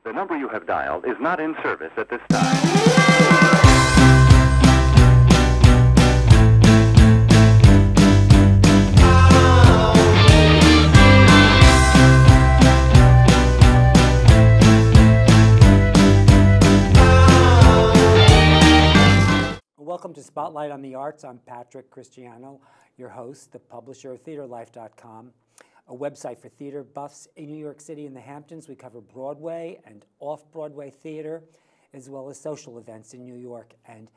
The number you have dialed is not in service at this time. Welcome to Spotlight on the Arts. I'm Patrick Cristiano, your host, the publisher of TheaterLife.com, a website for theater buffs in New York City and the Hamptons. We cover Broadway and off-Broadway theater, as well as social events in New York and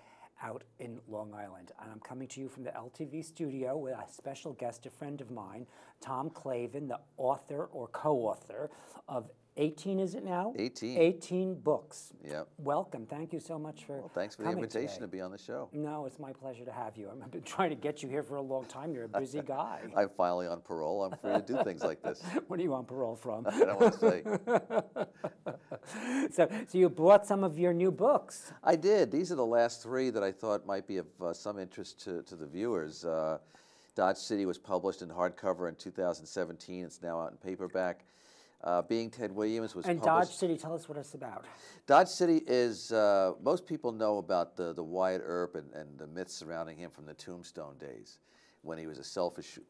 out in Long Island. And I'm coming to you from the LTV studio with a special guest, a friend of mine, Tom Clavin, the author or co-author of 18, is it now? 18. 18 books. Yep. Welcome. Thank you so much for Thanks for the invitation to be on the show. No, it's my pleasure to have you. I've been trying to get you here for a long time. You're a busy guy. I'm finally on parole. I'm free to do things like this. What are you on parole from? I don't want to say. So you brought some of your new books. I did. These are the last three that I thought might be of some interest to the viewers. Dodge City was published in hardcover in 2017. It's now out in paperback. Being Ted Williams was published. And Dodge City, tell us what it's about. Dodge City is, most people know about the Wyatt Earp and the myths surrounding him from the Tombstone days, when he was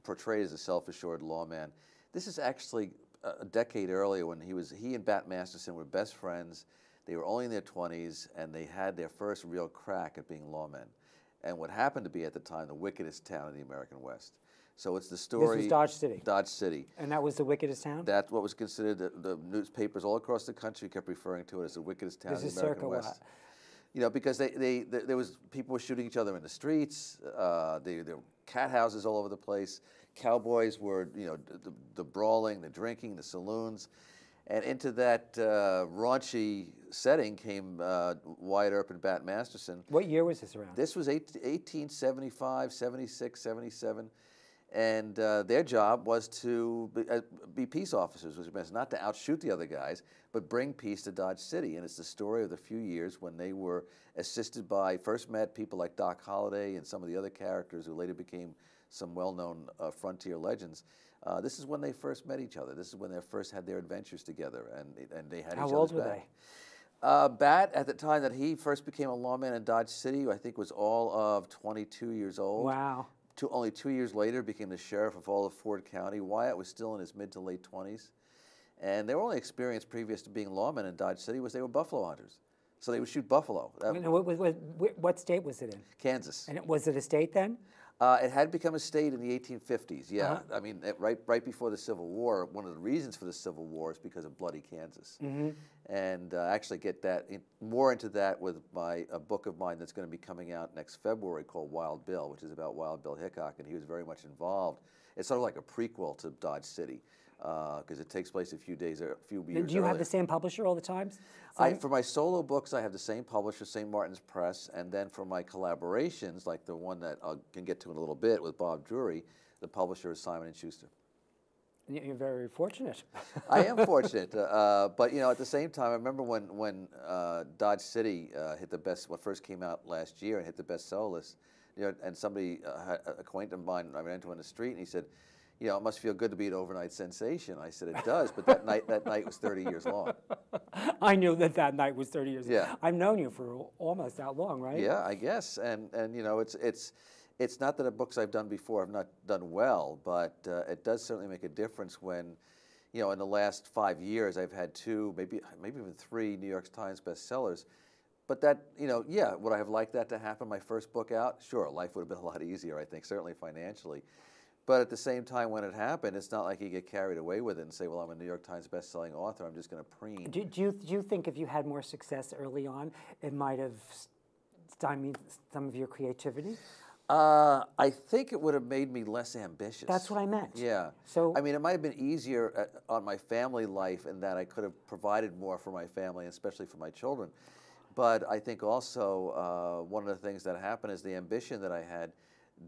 portrayed as a self-assured lawman. This is actually a decade earlier when he and Bat Masterson were best friends. They were only in their 20s, and they had their first real crack at being lawmen, and what happened to be at the time the wickedest town in the American West. So it's the story. This was Dodge City. Dodge City. And that was the wickedest town? That's what was considered, the newspapers all across the country kept referring to it as the wickedest town in the American West. What? You know, because people were shooting each other in the streets. There were cat houses all over the place. Cowboys were, the brawling, the drinking, the saloons. And into that raunchy setting came Wyatt Earp and Bat Masterson. What year was this around? This was 1875, 76, 77. And their job was to be peace officers, which meant not to outshoot the other guys, but bring peace to Dodge City. And it's the story of the few years when they were assisted by, first met people like Doc Holliday and some of the other characters who later became some well-known frontier legends. This is when they first met each other. This is when they first had their adventures together, and they had each other's back. How old were they? Bat, at the time that he first became a lawman in Dodge City, I think was all of 22 years old. Wow. Only 2 years later, became the sheriff of all of Ford County. Wyatt was still in his mid to late 20s. And their only experience previous to being lawmen in Dodge City was they were buffalo hunters. So they would shoot buffalo. What state was it in? Kansas. And was it a state then? It had become a state in the 1850s, yeah. I mean, right before the Civil War, one of the reasons for the Civil War is because of bloody Kansas. And I actually get more into that with a book of mine that's going to be coming out next February called Wild Bill, which is about Wild Bill Hickok, and he was very much involved. It's sort of like a prequel to Dodge City, because it takes place a few years earlier. Do you have the same publisher all the time? For my solo books, I have the same publisher, St. Martin's Press, and then for my collaborations, like the one that I can get to in a little bit with Bob Drury, the publisher is Simon & Schuster. You're very fortunate. I am fortunate, but at the same time, I remember when Dodge City hit the best, when it first came out last year and hit the bestseller list, and somebody, an acquaintance of mine, I ran into on the street, and he said, it must feel good to be an overnight sensation. I said, it does, but that night was 30 years long. I knew that night was 30 years long. Yeah. I've known you for almost that long, right? Yeah, I guess. And it's not that the books I've done before have not done well, but it does certainly make a difference when, in the last 5 years, I've had 2, maybe even 3 New York Times bestsellers. But that, would I have liked that to happen, my first book out? Sure, life would have been a lot easier, I think, certainly financially. But at the same time, when it happened, it's not like you get carried away with it and say, well, I'm a New York Times best-selling author, I'm just going to preen. Do you think if you had more success early on, it might have stymied some of your creativity? I think it would have made me less ambitious. That's what I meant. Yeah. So I mean, it might have been easier on my family life in that I could have provided more for my family, especially for my children. But I think also one of the things that happened is the ambition that I had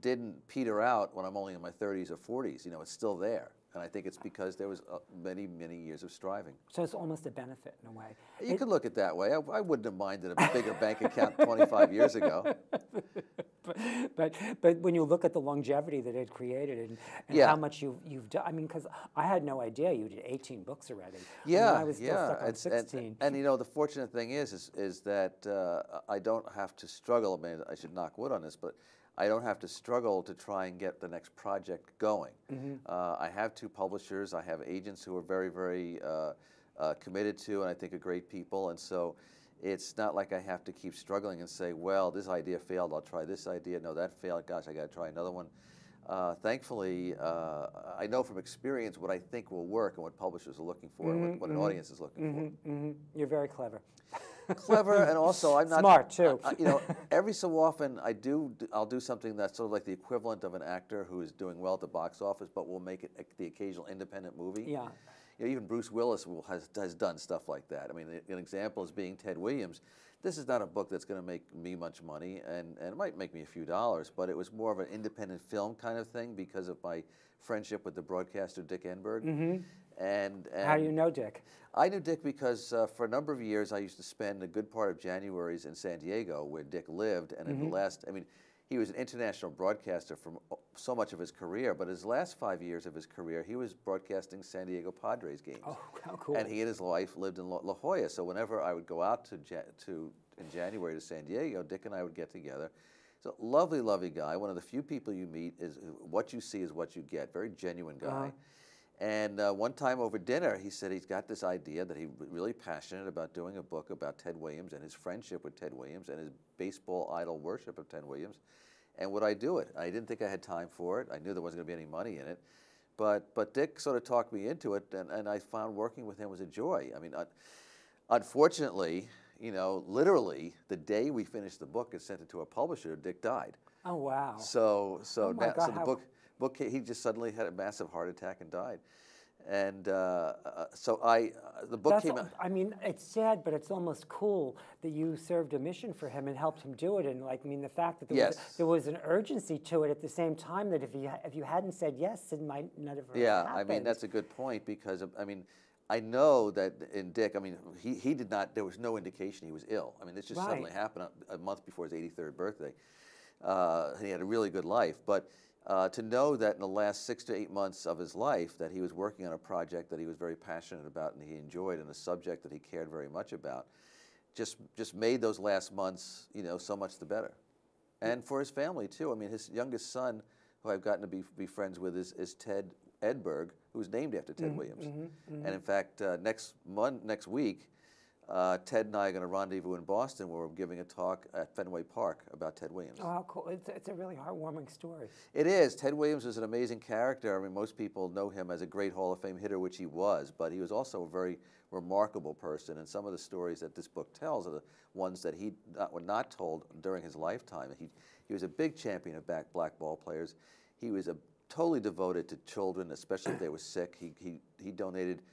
didn't peter out when I'm only in my 30s or 40s. It's still there. And I think it's because there was many, many years of striving. So it's almost a benefit in a way. You could look at it that way. I wouldn't have minded a bigger bank account 25 years ago. But when you look at the longevity that it created and how much you've done, I mean, because I had no idea you did 18 books already. Yeah, I was still stuck on 16. And you know, the fortunate thing is that I don't have to struggle. I mean, I should knock wood on this, but I don't have to struggle to try and get the next project going. I have 2 publishers. I have agents who are very, very committed to, and I think are great people. And so it's not like I have to keep struggling and say, well, this idea failed, I'll try this idea. No, that failed, gosh, I got to try another one. Thankfully, I know from experience what I think will work and what publishers are looking for and what an audience is looking for. You're very clever. Clever, and also I'm not smart too. You know, every so often I'll do something that's sort of like the equivalent of an actor who is doing well at the box office, but will make it the occasional independent movie. Yeah. You know, even Bruce Willis has done stuff like that. I mean, an example is being Ted Williams. This is not a book that's going to make me much money, and it might make me a few dollars, but it was more of an independent film kind of thing because of my friendship with the broadcaster Dick Enberg. And how do you know Dick? I knew Dick because for a number of years I used to spend a good part of Januaries in San Diego where Dick lived, and in the last, I mean, he was an international broadcaster for so much of his career, but his last 5 years of his career, he was broadcasting San Diego Padres games. Oh, how cool. And he and his wife lived in La Jolla, so whenever I would go out in January to San Diego, Dick and I would get together. He's a lovely, lovely guy. One of the few people you meet is what you see is what you get. Very genuine guy. And one time over dinner, he said he's got this idea that he's really passionate about doing a book about Ted Williams and his friendship with Ted Williams and his baseball idol worship of Ted Williams. And would I do it? I didn't think I had time for it. I knew there wasn't going to be any money in it. But Dick sort of talked me into it, and I found working with him was a joy. I mean, unfortunately, you know, literally the day we finished the book and sent it to a publisher, Dick died. Oh, wow. So Oh my God, the book he just suddenly had a massive heart attack and died. And so the book came out. I mean, it's sad, but it's almost cool that you served a mission for him and helped him do it. And like, I mean, the fact that there was an urgency to it at the same time that if you hadn't said yes, it might not have happened. I mean, that's a good point because, I mean, I know that in Dick, I mean, he did not, there was no indication he was ill. I mean, this just suddenly happened a month before his 83rd birthday. He had a really good life, but to know that in the last 6 to 8 months of his life that he was working on a project that he was very passionate about and he enjoyed and a subject that he cared very much about just made those last months, you know, so much the better. And for his family too. I mean, his youngest son, who I've gotten to be friends with, is Ted Edberg, who's named after Ted Williams. And in fact, next week, Ted and I are going to rendezvous in Boston where we're giving a talk at Fenway Park about Ted Williams. Oh, how cool. It's a really heartwarming story. It is. Ted Williams is an amazing character. I mean, most people know him as a great Hall of Fame hitter, which he was, but he was also a very remarkable person, and some of the stories that this book tells are the ones that he were not told during his lifetime. He was a big champion of black ball players. He was totally devoted to children, especially if they were sick. He donated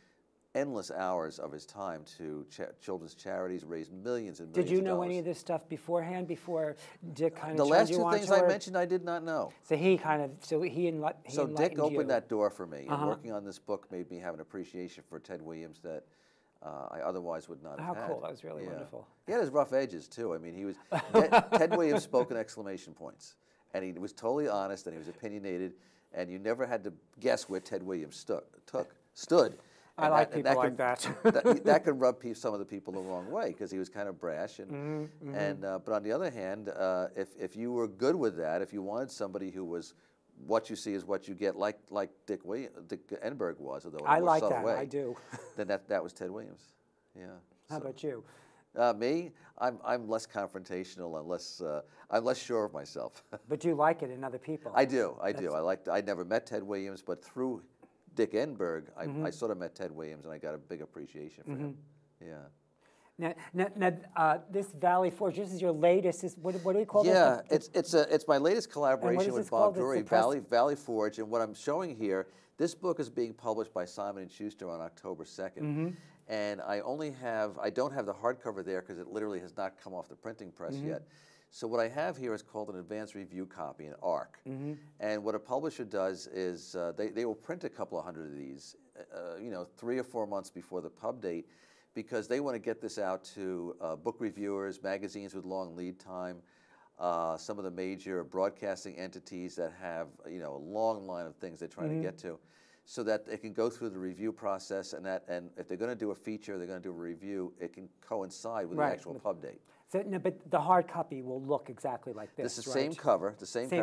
endless hours of his time to children's charities, raised millions and millions of dollars. Did you know any of this stuff beforehand, before Dick kind of the last two you things I mentioned, I did not know. So he kind of, so Dick opened that door for me, and working on this book made me have an appreciation for Ted Williams that I otherwise would not have had. How cool, that was really wonderful. He had his rough edges too. I mean, he was, Ted Williams spoke in exclamation points, and he was totally honest, and he was opinionated, and you never had to guess where Ted Williams stood. I like people like that. That could rub some of the people the wrong way because he was kind of brash. But on the other hand, if you were good with that, if you wanted somebody who was what you see is what you get, like Dick Enberg was, although in a more subtle way, I do. Then that was Ted Williams. Yeah. How about you? Me, I'm less confrontational and I'm less sure of myself. But you like it in other people. I do. I never met Ted Williams, but through Dick Enberg, I sort of met Ted Williams, and I got a big appreciation for him. Yeah. Now, this Valley Forge. This is your latest. What do we call this? Yeah, it's my latest collaboration with Bob Drury, Valley Forge, and what I'm showing here. This book is being published by Simon & Schuster on October 2nd, and I don't have the hardcover there because it literally has not come off the printing press yet. So what I have here is called an advanced review copy, an ARC. And what a publisher does is they will print a couple of hundred of these, 3 or 4 months before the pub date, because they want to get this out to book reviewers, magazines with long lead time, some of the major broadcasting entities that have a long line of things they're trying to get to, so that they can go through the review process, and if they're going to do a feature, they're going to do a review, it can coincide with the actual pub date. So, no, but the hard copy will look exactly like this. This is the same cover,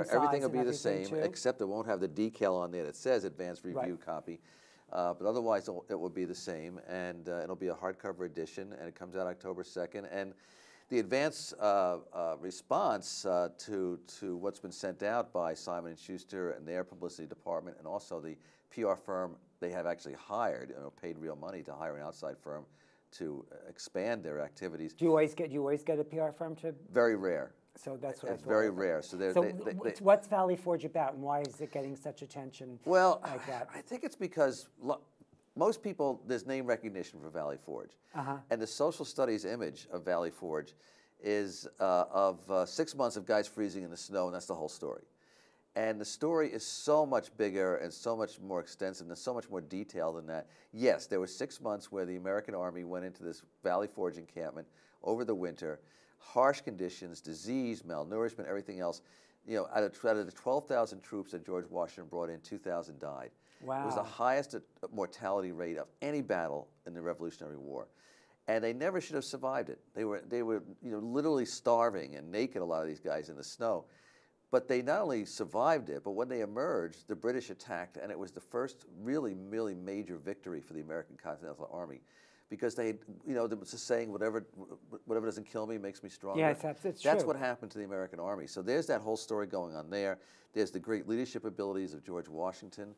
everything will be the same, except it won't have the decal on there that says advanced review copy. But otherwise, it will be the same, and it'll be a hardcover edition, and it comes out October 2nd. And the advance response to what's been sent out by Simon & Schuster and their publicity department, and also the PR firm they have actually hired, paid real money to hire an outside firm to expand their activities. Do you always get a PR firm to? Very rare. So that's what it's very rare. So, what's Valley Forge about, and why is it getting such attention? Well, like that? I think it's because most people, there's name recognition for Valley Forge, and the social studies image of Valley Forge is of 6 months of guys freezing in the snow, and that's the whole story. And the story is so much bigger and so much more extensive and so much more detailed than that. Yes, there were 6 months where the American Army went into this Valley Forge encampment over the winter, harsh conditions, disease, malnourishment, everything else. Out of the 12,000 troops that George Washington brought in, 2,000 died. Wow. It was the highest mortality rate of any battle in the Revolutionary War. And they never should have survived it. They were literally starving and naked, a lot of these guys, in the snow. But they not only survived it, but when they emerged, the British attacked, and it was the first really, really major victory for the American Continental Army, because they, there was a saying, whatever doesn't kill me makes me stronger. Yes, that's true. That's what happened to the American Army. So there's that whole story going on there. There's the great leadership abilities of George Washington,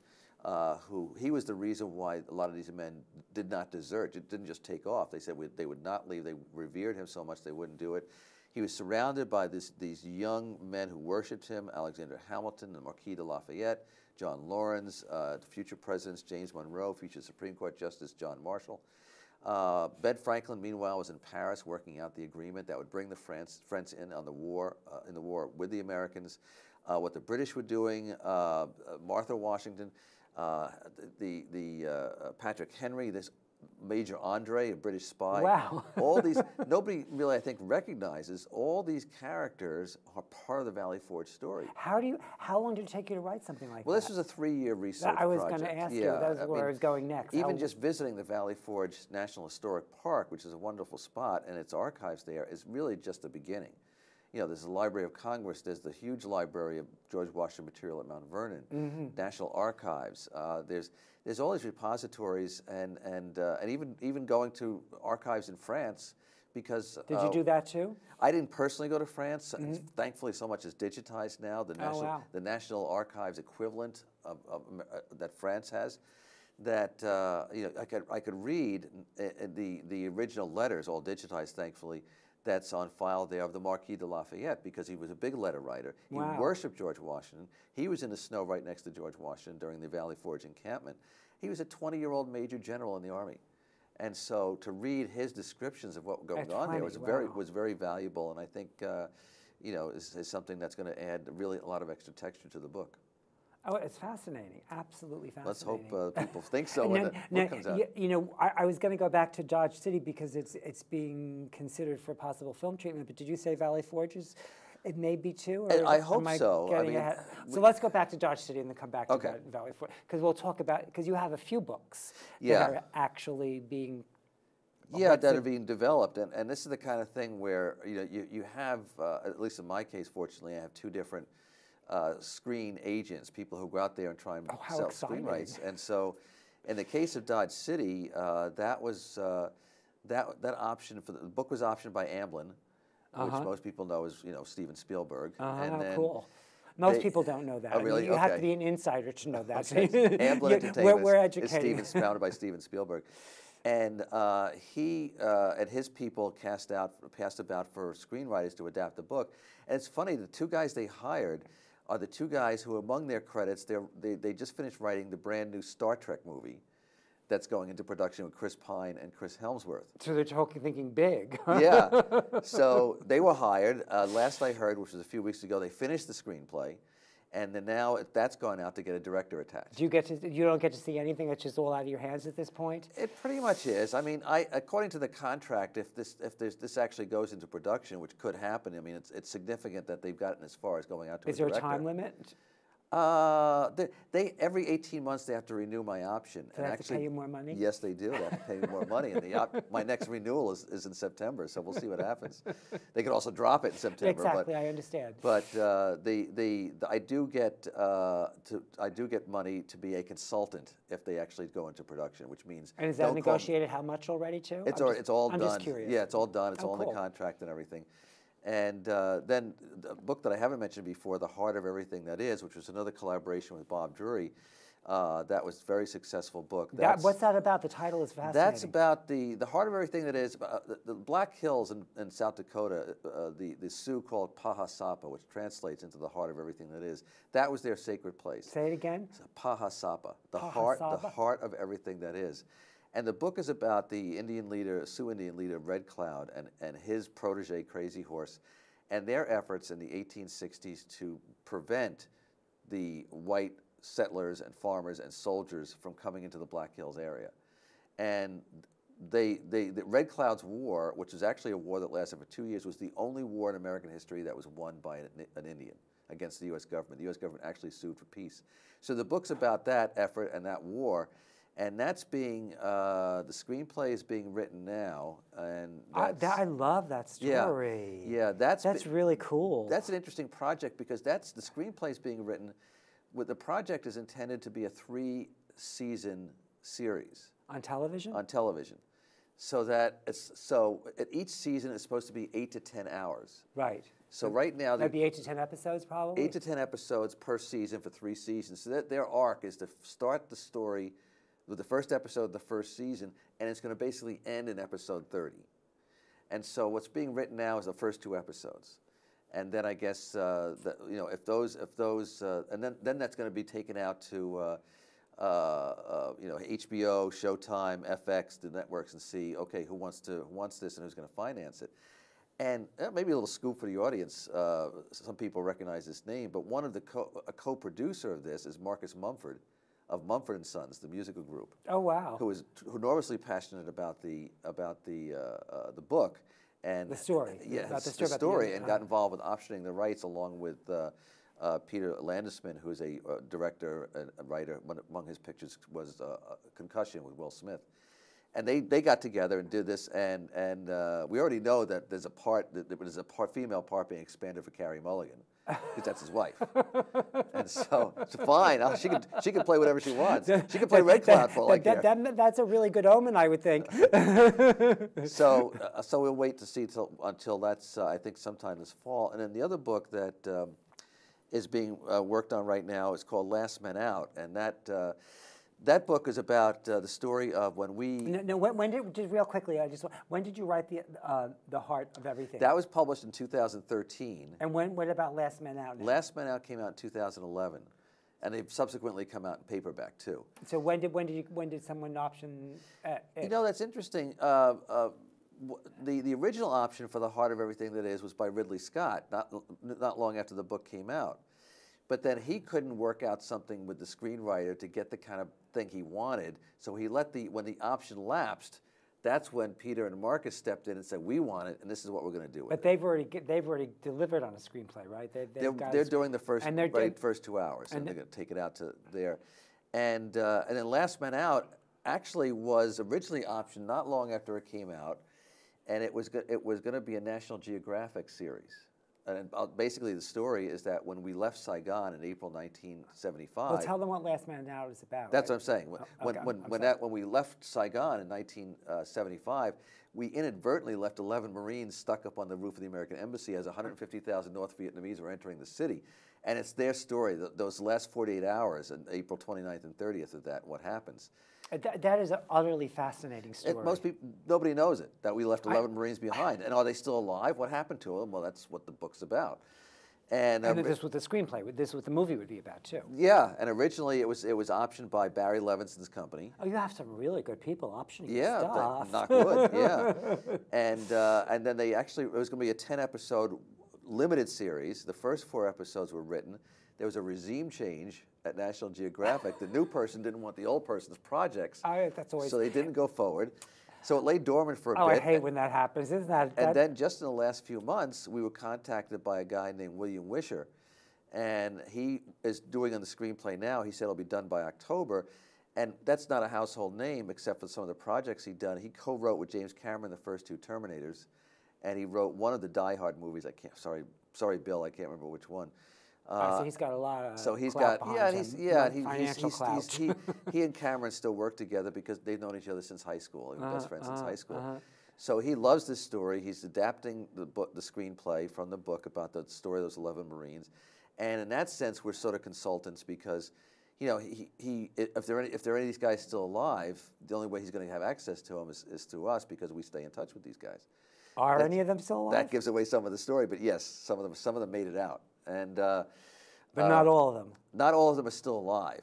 he was the reason why a lot of these men did not desert, didn't just take off. They said they would not leave. They revered him so much they wouldn't do it. He was surrounded by these young men who worshipped him: Alexander Hamilton, the Marquis de Lafayette, John Laurens, future presidents James Monroe, future Supreme Court Justice John Marshall. Ben Franklin, meanwhile, was in Paris working out the agreement that would bring the French in on the war with the Americans. What the British were doing, Martha Washington, Patrick Henry, this Major Andre, a British spy. Wow. All these, nobody really, I think, recognizes all these characters are part of the Valley Forge story. How long did it take you to write something like that? Well, this was a 3-year research project. I was going to ask you, that was where I was going next. Even just visiting the Valley Forge National Historic Park, which is a wonderful spot, and its archives there, is really just the beginning. There's the Library of Congress, there's the huge library of George Washington material at Mount Vernon, National Archives. There's all these repositories, and even going to archives in France, because did you do that too? I didn't personally go to France. Thankfully, so much is digitized now. The National Archives equivalent that France has. That I could read the original letters, all digitized, thankfully. That's on file there of the Marquis de Lafayette, because he was a big letter writer. He worshipped George Washington. He was in the snow right next to George Washington during the Valley Forge encampment. He was a 20-year-old major general in the Army. And so to read his descriptions of what was going on there was very valuable, and I think is something that's going to add really a lot of extra texture to the book. Oh, it's fascinating, absolutely fascinating. Let's hope people think so when the book comes out. I was going to go back to Dodge City because it's being considered for possible film treatment, but did you say Valley Forge it may be too? Or I hope so. So let's go back to Dodge City and then come back to Valley Forge, because we'll talk about, because you have a few books that are actually being that are being developed, and this is the kind of thing where you have, at least in my case, fortunately, I have 2 different screen agents, people who go out there and try and sell screen rights. And so, in the case of Dodge City, that option for the book was optioned by Amblin, which most people know is Steven Spielberg. And then cool. Most people don't know that. Oh, really? You have to be an insider to know that. Amblin Entertainment we're educated. is founded by Steven Spielberg. And he and his people passed about for screenwriters to adapt the book. And it's funny, the 2 guys they hired are the 2 guys who, among their credits, they just finished writing the brand new Star Trek movie that's going into production with Chris Pine and Chris Helmsworth. So they're thinking big. Yeah. So they were hired. Last I heard, which was a few weeks ago, they finished the screenplay, and then now that's gone out to get a director attached. Do you don't get to see anything? It's just all out of your hands at this point? It pretty much is. I mean, according to the contract, if this actually goes into production, which could happen, I mean, it's significant that they've gotten as far as going out to a director. Is there a time limit? They every 18 months they have to renew my option. Do they have to pay you more money? Yes, they do. They have to pay me more money, and my next renewal is in September. So we'll see what happens. They could also drop it in September. Exactly, I understand. But I do get money to be a consultant if they actually go into production, which means. And is that negotiated? How much already too? It's all done. I'm just curious. Yeah, it's all done. It's all in cool. the contract and everything. And then the book that I haven't mentioned before, The Heart of Everything That Is, which was another collaboration with Bob Drury, that was a very successful book. What's that about? The title is fascinating. That's about the heart of everything that is. The Black Hills in South Dakota, the Sioux called Pahasapa, which translates into the heart of everything that is. That was their sacred place. Say it again. Pahasapa, the heart of everything that is. And the book is about the Sioux Indian leader, Red Cloud, and his protege, Crazy Horse, and their efforts in the 1860s to prevent the white settlers and farmers and soldiers from coming into the Black Hills area. And the Red Cloud's war, which was actually a war that lasted for 2 years, was the only war in American history that was won by an Indian against the U.S. government. The U.S. government actually sued for peace. So the book's about that effort and that war. And that's being, the screenplay is being written now, and I love that story. Yeah, that's really cool. That's an interesting project because the screenplay is being written. The project is intended to be a 3-season series on television. On television, so each season is supposed to be 8 to 10 hours. Right. So right now that'd be 8 to 10 episodes, probably. 8 to 10 episodes per season for 3 seasons. So their arc is to start the story with the first episode of the first season, and it's going to basically end in episode 30. And so what's being written now is the first 2 episodes, and then I guess if those and then that's going to be taken out to HBO, Showtime, FX, the networks, and see who wants this and who's going to finance it. And maybe a little scoop for the audience. Some people recognize this name, but one of the co-producer of this is Marcus Mumford, of Mumford & Sons, the musical group. Oh, wow. Who is enormously passionate about the book and the story. Yeah, about the story, and got involved with optioning the rights along with Peter Landesman, who is a director and a writer. Among his pictures was Concussion with Will Smith. And they got together and did this, and we already know that there's a female part being expanded for Carey Mulligan, because that's his wife. And so it's fine. She can play whatever she wants. She can play Red Cloud for all I care. That's a really good omen, I would think. So we'll wait to see until that's I think sometime this fall. And then the other book that is being worked on right now is called Last Men Out, and that book is about the story of when we. No, when did real quickly? When did you write the Heart of Everything? That was published in 2013. And what about Last Men Out? Now? Last Men Out came out in 2011, and they've subsequently come out in paperback too. So when did someone option it? That's interesting. The original option for The Heart of Everything That Is was by Ridley Scott. Not long after the book came out. But then he couldn't work out something with the screenwriter to get the kind of thing he wanted. So he when the option lapsed, that's when Peter and Marcus stepped in and said, "We want it, and this is what we're going to do with it." But they've already delivered on a screenplay, right? They're doing the first 2 hours, and they're going to take it out to there. And then Last Man Out actually was originally optioned not long after it came out, and it was going to be a National Geographic series. And basically, the story is that when we left Saigon in April 1975. Well, tell them what Last Man Out is about. That's right? what I'm saying. When we left Saigon in 1975, we inadvertently left 11 Marines stuck up on the roof of the American Embassy as 150,000 North Vietnamese were entering the city. And it's their story, those last 48 hours, and April 29th and 30th of that, what happens. That is an utterly fascinating story. Most people, nobody knows it, that we left 11 Marines behind. And are they still alive? What happened to them? Well, that's what the book's about. And then this with the screenplay, this what the movie would be about too. yeah, and originally it was optioned by Barry Levinson's company. Oh, you have some really good people optioning your Yeah, stuff. knock wood. Yeah, and then they actually it was going to be a 10-episode limited series. The first 4 episodes were written. There was a regime change at National Geographic. The new person didn't want the old person's projects, That's always. so they didn't go forward. So it lay dormant for a bit. Oh, I hate when that happens. Isn't that? And then just in the last few months, we were contacted by a guy named William Wisher, and he is doing on the screenplay now. He said it'll be done by October, and that's not a household name except for some of the projects he'd done. He co-wrote with James Cameron the first 2 Terminators, and he wrote one of the Die Hard movies. Sorry, Bill, I can't remember which one. So he's got a lot of. So he's clout got behind him, financial clout. he and Cameron still work together because they've known each other since high school. They were best friends since high school. So he loves this story. He's adapting the screenplay from the book about the story of those 11 Marines, and in that sense, we're sort of consultants because, you know, if there are any of these guys still alive, the only way he's going to have access to them is through us because we stay in touch with these guys. Are any of them still alive? That gives away some of the story, but yes, some of them made it out. And but not all of them. Not all of them are still alive.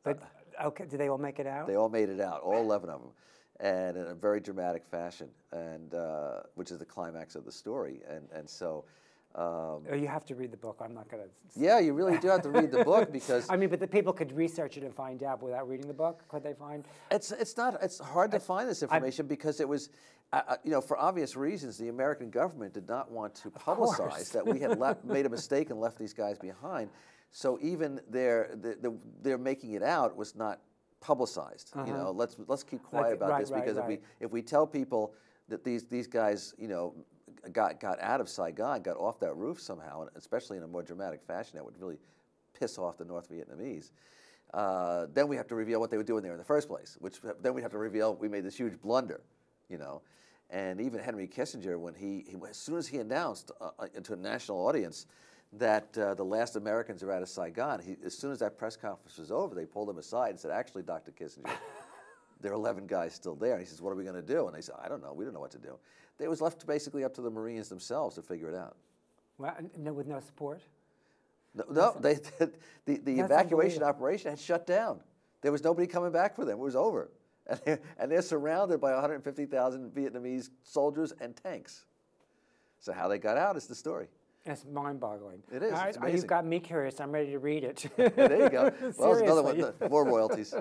But okay, did they all make it out? They all made it out, all 11 of them, and in a very dramatic fashion, and which is the climax of the story. And so. You have to read the book. I'm not going to. Yeah, you really do have to read the book because. I mean, but the people could research it and find out without reading the book. Could they find? It's hard to find this information because it was. You know, for obvious reasons, the American government did not want to publicize that we had made a mistake and left these guys behind. So even their making it out was not publicized. You know, let's keep quiet about this because if we tell people that these guys, you know, got out of Saigon, got off that roof somehow, and especially in a more dramatic fashion, that would really piss off the North Vietnamese. Then we have to reveal what they were doing there in the first place. Which then we have to reveal we made this huge blunder. You know. And even Henry Kissinger, when as soon as he announced to a national audience that the last Americans are out of Saigon, as soon as that press conference was over, they pulled him aside and said, "Actually, Dr. Kissinger, there are 11 guys still there." And he says, "What are we going to do?" And they said, "I don't know. We don't know what to do." It was left basically up to the Marines themselves to figure it out. Well, with no support. No, the evacuation operation had shut down. There was nobody coming back for them. It was over. And they're surrounded by 150,000 Vietnamese soldiers and tanks. So how they got out is the story. It's mind-boggling. It is. It's amazing. You've got me curious. I'm ready to read it. There you go. Well, it's another one. More royalties.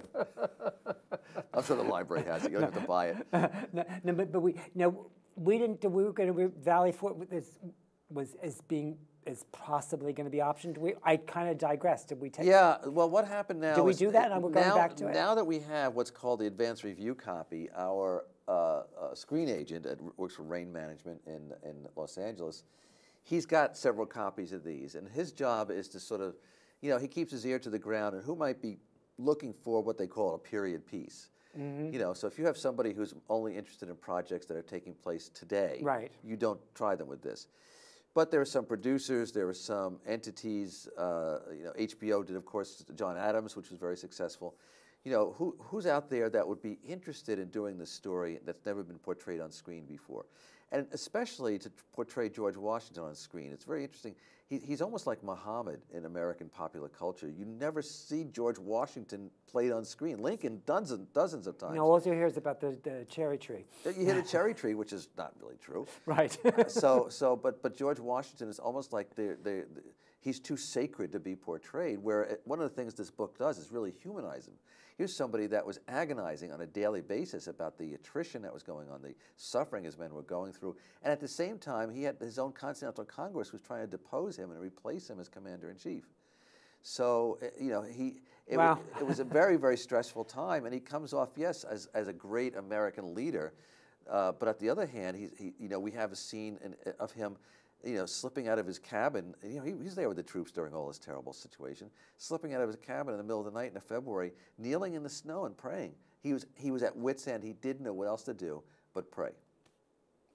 I'm sure the library has it. You don't have to buy it. But we didn't. We were going to Valley Fort is possibly going to be optioned. I kind of digressed. Did we take? Yeah. Well, what happened now? Did we do that? And we're going back to it. Now that we have what's called the advanced review copy, our screen agent works for Rain Management in Los Angeles. He's got several copies of these, and his job is to sort of, you know, he keeps his ear to the ground and who might be looking for what they call a period piece. You know, so if you have somebody who's only interested in projects that are taking place today, you don't try them with this. But there are some producers, there are some entities. You know, HBO did, of course, John Adams, which was very successful. You know, who's out there that would be interested in doing this story that's never been portrayed on screen before? And especially to portray George Washington on screen. It's very interesting. He's almost like Muhammad in American popular culture. You never see George Washington played on screen. Lincoln, dozens of times. No, all you hear is about the cherry tree. You hit a cherry tree, which is not really true. Right. But George Washington is almost like he's too sacred to be portrayed, where one of the things this book does is really humanize him. Here's somebody that was agonizing on a daily basis about the attrition that was going on, the suffering his men were going through, and at the same time, he had his own Continental Congress was trying to depose him and replace him as commander-in-chief. So, you know, it was a very, very stressful time, and he comes off, yes, as a great American leader, but at the other hand, you know, we have a scene of him, you know, slipping out of his cabin. You know, he's there with the troops during all this terrible situation, slipping out of his cabin in the middle of the night in February, kneeling in the snow and praying. He was at wit's end. He didn't know what else to do but pray.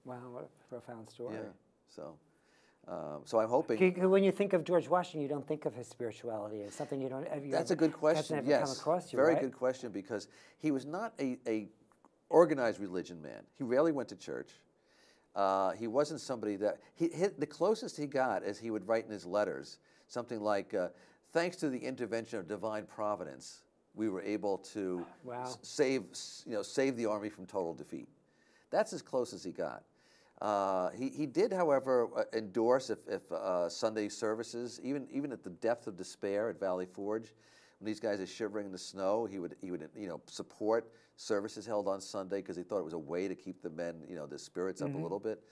Wow, what a profound story. Yeah. So I'm hoping. When you think of George Washington, you don't think of his spirituality. It's something you don't. That's a good question. That's never yes, come across you, very right? good question, because he was not a organized religion man. He rarely went to church. He wasn't somebody that the closest he got is he would write in his letters something like, "Thanks to the intervention of divine providence, we were able to save the army from total defeat." That's as close as he got. He did, however, endorse if Sunday services, even at the depth of despair at Valley Forge, when these guys are shivering in the snow, he would support services held on Sunday because he thought it was a way to keep the men, their spirits up a little bit.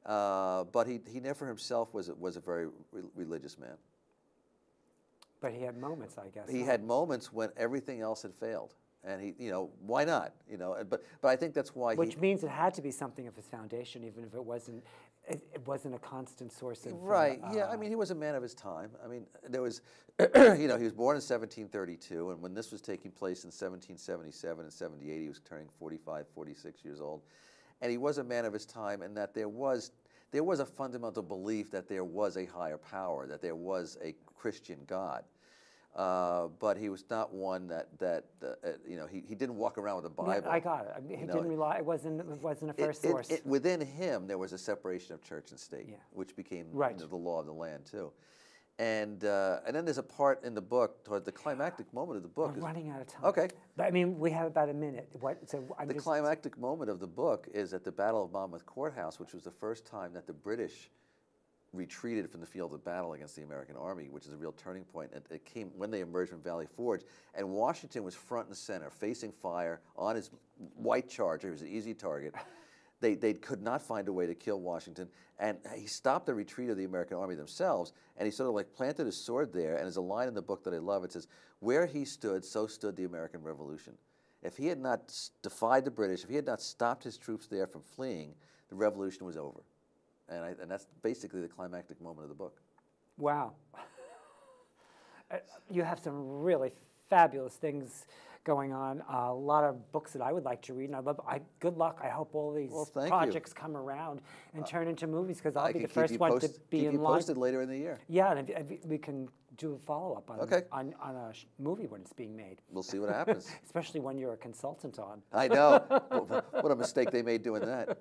But he never himself was a very religious man. But he had moments, I guess. He had moments when everything else had failed. And why not? But I think that's why. Which means it had to be something of his foundation, even if it wasn't a constant source of. Right. Yeah. I mean, he was a man of his time. I mean, there was, he was born in 1732, and when this was taking place in 1777 and 78, he was turning 45, 46 years old, and he was a man of his time, and that there was a fundamental belief that there was a higher power, that there was a Christian God. But he was not one that he didn't walk around with a Bible. Yeah, I got it. I mean, he didn't rely. It wasn't a first source. Within him, there was a separation of church and state, which became the law of the land too. And then there's a part in the book toward the climactic moment of the book. We're running out of time. Okay. But, I mean, we have about a minute. The climactic moment of the book is at the Battle of Monmouth Courthouse, which was the first time that the British retreated from the field of battle against the American army, which is a real turning point. It came when they emerged from Valley Forge, and Washington was front and center, facing fire on his white Charger. He was an easy target. They could not find a way to kill Washington, and he stopped the retreat of the American army themselves, and he sort of like planted his sword there, and there's a line in the book that I love. It says, "Where he stood, so stood the American Revolution." If he had not defied the British, if he had not stopped his troops there from fleeing, the revolution was over. And that's basically the climactic moment of the book. Wow. You have some really fabulous things going on. A lot of books that I would like to read, and good luck. I hope all these projects come around and turn into movies, because I'll be the first one to be in line. Posted later in the year. Yeah, and we can do a follow-up on a movie when it's being made. We'll see what happens. Especially when you're a consultant on. I know. What a mistake they made doing that.